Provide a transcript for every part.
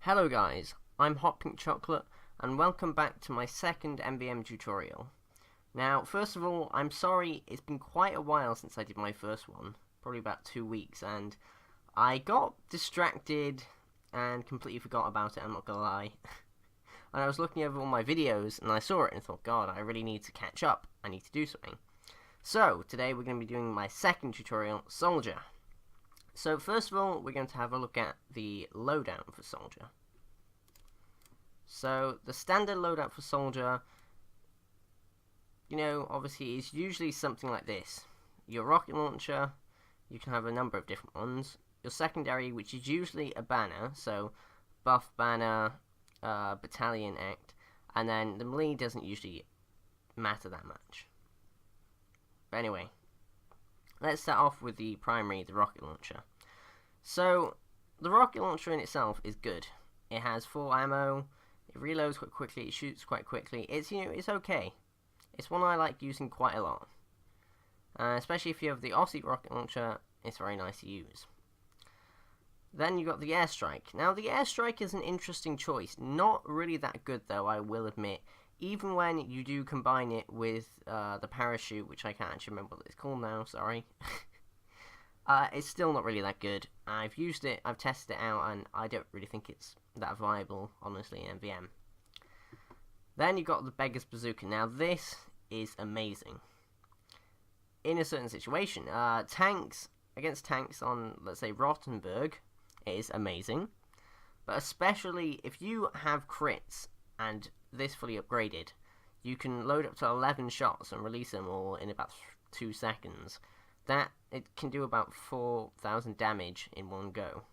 Hello guys, I'm Hot Pink Chocolate and welcome back to my second MVM tutorial. Now first of all, I'm sorry, it's been quite a while since I did my first one, probably about 2 weeks, and I got distracted and completely forgot about it, I'm not gonna lie. And I was looking over all my videos and I saw it and thought, God, I really need to catch up, I need to do something. So today we're going to be doing my second tutorial, Soldier. So first of all, we're going to have a look at the loadout for Soldier. So the standard loadout for Soldier, you know, obviously is usually something like this. Your rocket launcher, you can have a number of different ones. Your secondary, which is usually a banner, so buff banner, battalion act, and then the melee doesn't usually matter that much. But anyway, let's start off with the primary, the rocket launcher. So, the rocket launcher in itself is good. It has full ammo, it reloads quite quickly, it shoots quite quickly. It's, you know, it's okay. It's one I like using quite a lot. Especially if you have the Aussie rocket launcher, it's very nice to use. Then you got the airstrike. Now, the airstrike is an interesting choice. Not really that good, though, I will admit. Even when you do combine it with the parachute, which I can't actually remember what it's called now, sorry. It's still not really that good. I've used it, I've tested it out, and I don't really think it's that viable, honestly, in MVM. Then you've got the Beggar's Bazooka. Now, this is amazing. In a certain situation, tanks, against tanks on, let's say, Rottenburg, it is amazing. But especially if you have crits, and this fully upgraded, you can load up to 11 shots and release them all in about 2 seconds. That, it can do about 4,000 damage in one go.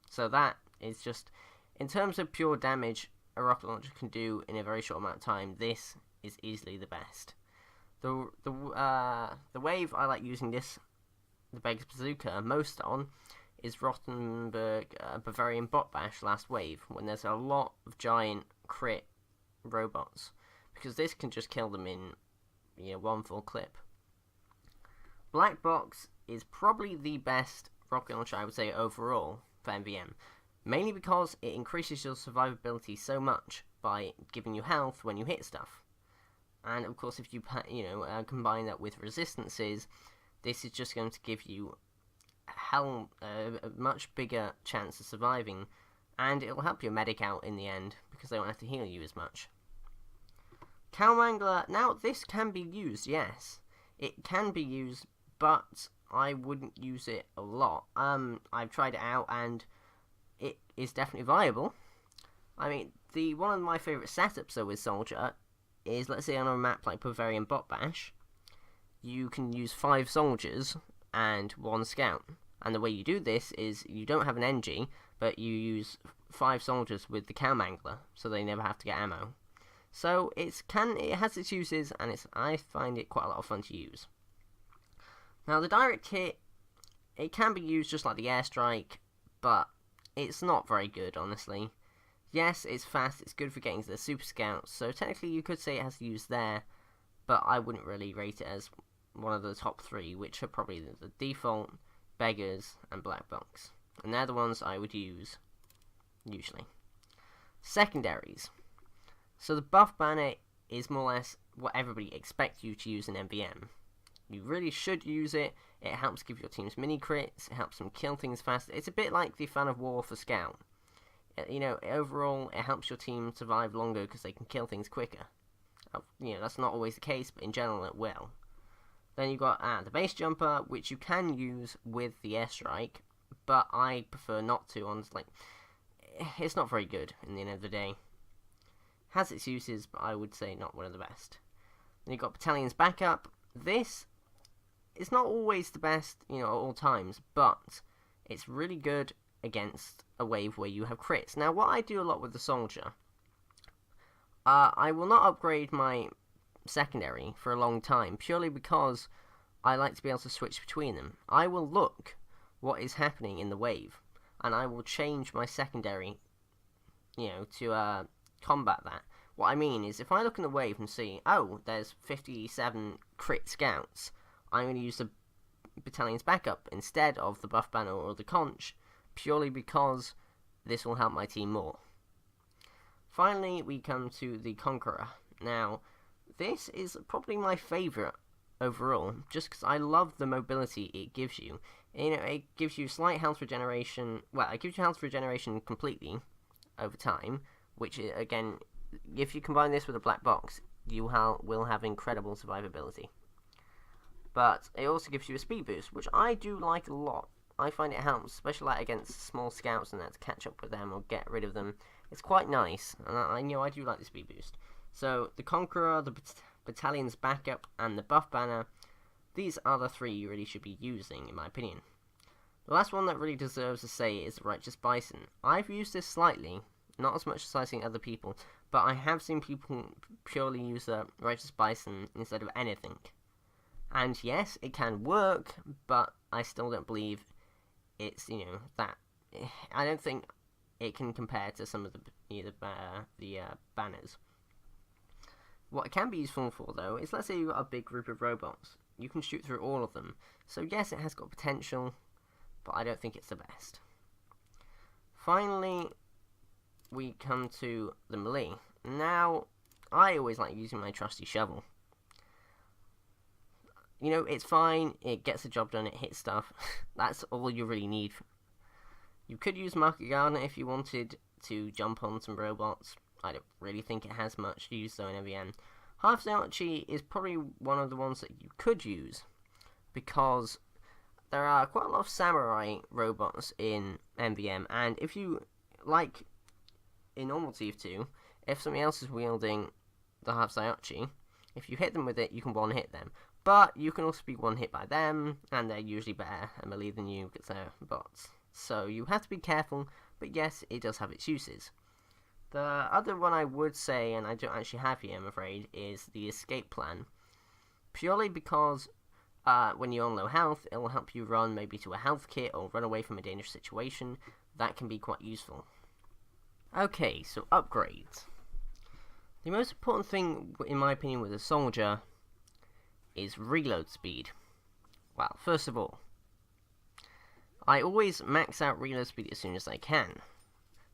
So that is just, in terms of pure damage a rocket launcher can do in a very short amount of time, this is easily the best. The wave I like using this, the Beggar's Bazooka, most on, is Rottenburg Bavarian Bot Bash last wave, when there's a lot of giant crit robots, because this can just kill them in, you know, one full clip. Black Box is probably the best rocket launcher, I would say, overall for MVM, mainly because it increases your survivability so much by giving you health when you hit stuff. And of course, if you combine that with resistances, this is just going to give you a much bigger chance of surviving, and it will help your medic out in the end because they won't have to heal you as much. Cow Wrangler, now this can be used, yes, it can be used, but I wouldn't use it a lot. I've tried it out and it is definitely viable. I mean, one of my favourite setups though with Soldier is, let's say on a map like Bavarian Bot Bash, you can use 5 soldiers and 1 scout. And the way you do this is you don't have an NG, but you use 5 soldiers with the Cow Wrangler, so they never have to get ammo. So it has its uses, and I find it quite a lot of fun to use. Now the direct hit, it can be used just like the airstrike, but it's not very good, honestly. Yes, it's fast, it's good for getting to the super scouts, so technically you could say it has use there, but I wouldn't really rate it as one of the top 3, which are probably the default, Beggars, and Black Box. And they're the ones I would use, usually. Secondaries. So the buff banner is more or less what everybody expects you to use in MVM. You really should use it. It helps give your teams mini crits, it helps them kill things faster. It's a bit like the Fan of War for Scout. You know, overall, it helps your team survive longer because they can kill things quicker. You know, that's not always the case, but in general it will. Then you've got the base jumper, which you can use with the airstrike, but I prefer not to, honestly. It's not very good in the end of the day. Has its uses, but I would say not one of the best. Then you've got Battalion's Backup. This is not always the best, you know, at all times, but it's really good against a wave where you have crits. Now, what I do a lot with the Soldier, I will not upgrade my secondary for a long time, purely because I like to be able to switch between them. I will look what is happening in the wave, and I will change my secondary, you know, to combat that. What I mean is, if I look in the wave and see, oh, there's 57 crit scouts, I'm going to use the Battalion's Backup instead of the buff banner or the conch, purely because this will help my team more. Finally, we come to the Conqueror. Now, this is probably my favourite overall, just because I love the mobility it gives you. You know, it gives you slight health regeneration. Well, it gives you health regeneration completely over time, which again, if you combine this with a black box, you will have incredible survivability. But it also gives you a speed boost, which I do like a lot. I find it helps, especially like against small scouts and that, to catch up with them or get rid of them. It's quite nice, and I know I do like the speed boost. So the Conqueror, the Battalion's Backup, and the Buff Banner, these are the three you really should be using, in my opinion. The last one that really deserves a say is the Righteous Bison. I've used this slightly, not as much as I've seen other people, but I have seen people purely use the Righteous Bison instead of anything. And yes, it can work, but I still don't believe it's, you know, that. I don't think it can compare to some of the banners. What it can be useful for, though, is let's say you've got a big group of robots. You can shoot through all of them. So yes, it has got potential, but I don't think it's the best. Finally, we come to the melee. Now, I always like using my trusty shovel. You know, it's fine, it gets the job done, it hits stuff. That's all you really need. You could use Market Gardener if you wanted to jump on some robots. I don't really think it has much use though in MVM. Half-Stay Archie is probably one of the ones that you could use, because there are quite a lot of samurai robots in MVM, and if you, like in normal TF2, if somebody else is wielding the Half-Stay Archie, if you hit them with it, you can one-hit them. But you can also be one-hit by them, and they're usually better at melee than you because they're bots. So you have to be careful, but yes, it does have its uses. The other one I would say, and I don't actually have here, I'm afraid, is the Escape Plan. Purely because when you're on low health, it will help you run maybe to a health kit or run away from a dangerous situation. That can be quite useful. Okay, so upgrades. The most important thing, in my opinion, with a soldier is reload speed. Well, first of all, I always max out reload speed as soon as I can.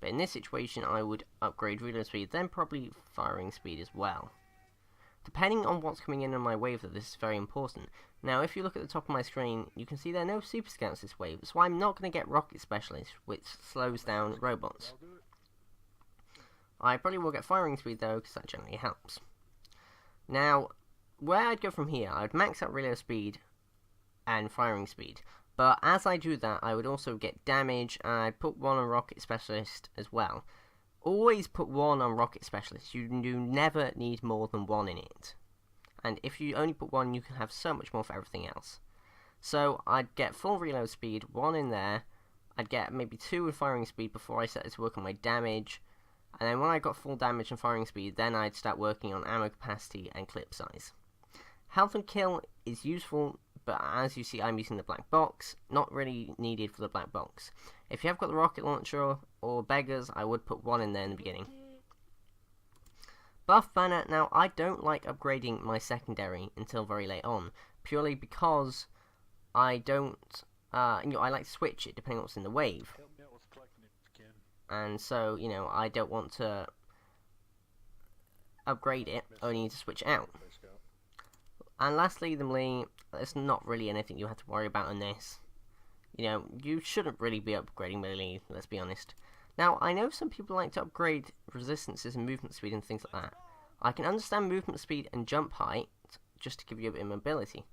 But in this situation, I would upgrade reload speed, then probably firing speed as well. Depending on what's coming in on my wave, though, this is very important. Now, if you look at the top of my screen, you can see there are no Super Scouts this wave, so I'm not going to get Rocket Specialist, which slows down robots. I probably will get firing speed, though, because that generally helps. Now, where I'd go from here, I'd max out reload speed and firing speed. But as I do that, I would also get damage, and I'd put one on Rocket Specialist as well. Always put one on Rocket Specialist. You do never need more than one in it. And if you only put one, you can have so much more for everything else. So I'd get full reload speed, one in there. I'd get maybe two in firing speed before I set it to work on my damage. And then when I got full damage and firing speed, then I'd start working on ammo capacity and clip size. Health and kill is useful, but as you see, I'm using the black box. Not really needed for the black box. If you have got the rocket launcher or beggars, I would put one in there in the beginning. Buff Banner. Now, I don't like upgrading my secondary until very late on, purely because I don't, I like to switch it depending on what's in the wave. And so, I don't want to upgrade it, only need to switch it out. And lastly, the melee, there's not really anything you have to worry about in this. You shouldn't really be upgrading melee, let's be honest. Now, I know some people like to upgrade resistances and movement speed and things like that. I can understand movement speed and jump height, just to give you a bit of mobility.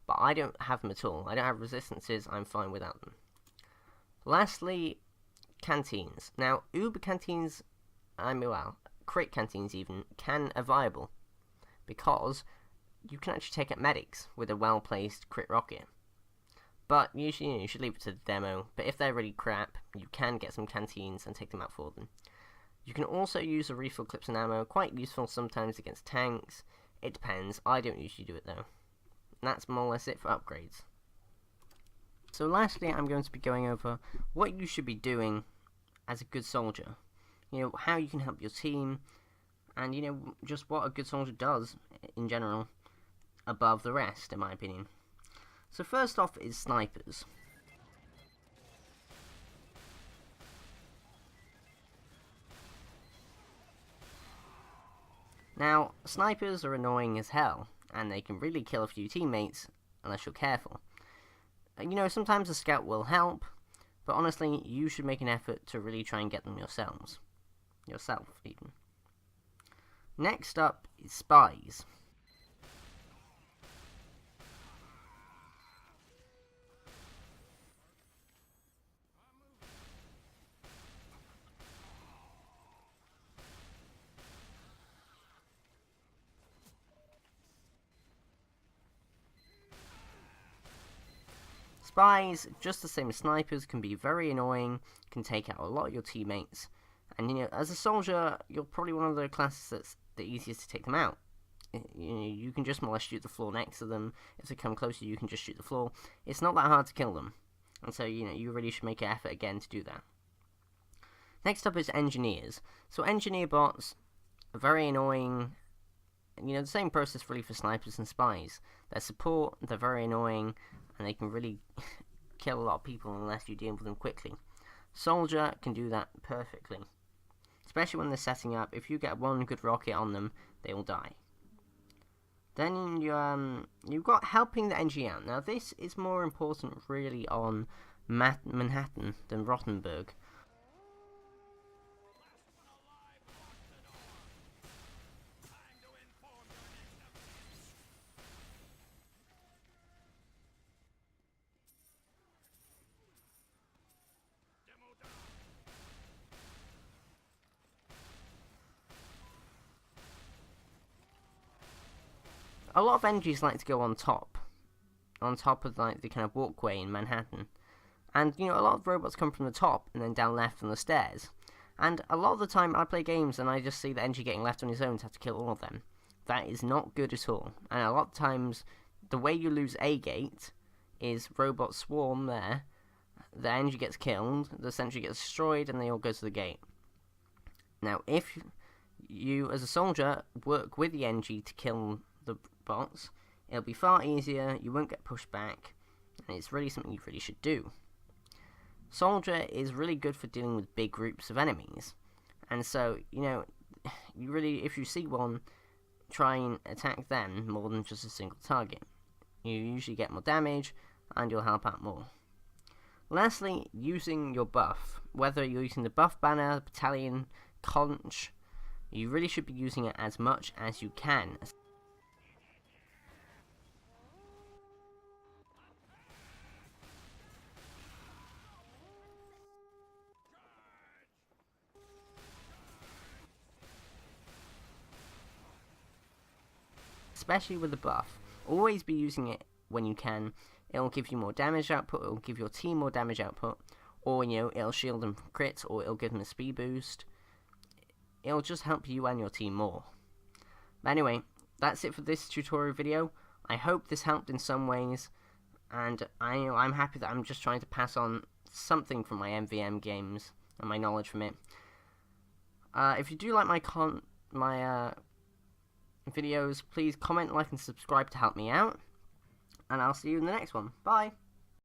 But I don't have them at all. I don't have resistances, I'm fine without them. Lastly, canteens. Now, Uber canteens, crit canteens even, are viable. Because you can actually take out medics with a well-placed crit rocket. But usually, you should leave it to the demo. But if they're really crap, you can get some canteens and take them out for them. You can also use a refill clips and ammo, quite useful sometimes against tanks. It depends, I don't usually do it though. And that's more or less it for upgrades. So lastly, I'm going to be going over what you should be doing as a good soldier. How you can help your team, and just what a good soldier does in general above the rest, in my opinion. So first off is snipers. Now, snipers are annoying as hell, and they can really kill a few teammates unless you're careful. You know, sometimes a scout will help, but honestly, you should make an effort to really try and get them yourself even. Next up is spies. Spies, just the same as snipers, can be very annoying, can take out a lot of your teammates, and you know, as a soldier, you're probably one of the classes that's the easiest to take them out. You can just more or less shoot the floor next to them. If they come closer, you can just shoot the floor. It's not that hard to kill them, and so you know, you really should make an effort again to do that. Next up is engineers. So engineer bots are very annoying. You know, the same process really for snipers and spies. They're support, they're very annoying, and they can really kill a lot of people unless you deal with them quickly. Soldier can do that perfectly, especially when they're setting up. If you get one good rocket on them, they will die. Then you've got helping the NG out. Now this is more important really on Manhattan than Rothenburg. A lot of NGs like to go on top of like the kind of walkway in Manhattan, and you know, a lot of robots come from the top and then down left from the stairs. And a lot of the time I play games and I just see the NG getting left on his own to have to kill all of them. That is not good at all. And a lot of times the way you lose a gate is robots swarm there, the NG gets killed, the sentry gets destroyed, and they all go to the gate. Now if you as a soldier work with the NG to kill the bots, it'll be far easier, you won't get pushed back, and it's really something you really should do. Soldier is really good for dealing with big groups of enemies, and so, you know, you really, if you see one, try and attack them more than just a single target. You usually get more damage, and you'll help out more. Lastly, using your buff. Whether you're using the buff banner, battalion, conch, you really should be using it as much as you can. Especially with the buff. Always be using it when you can. It'll give you more damage output, it'll give your team more damage output, or you know, it'll shield them from crits, or it'll give them a speed boost. It'll just help you and your team more. But anyway, that's it for this tutorial video. I hope this helped in some ways, and I'm happy that I'm just trying to pass on something from my MVM games and my knowledge from it. If you do like my videos, please comment, like, and subscribe to help me out. And I'll see you in the next one. Bye!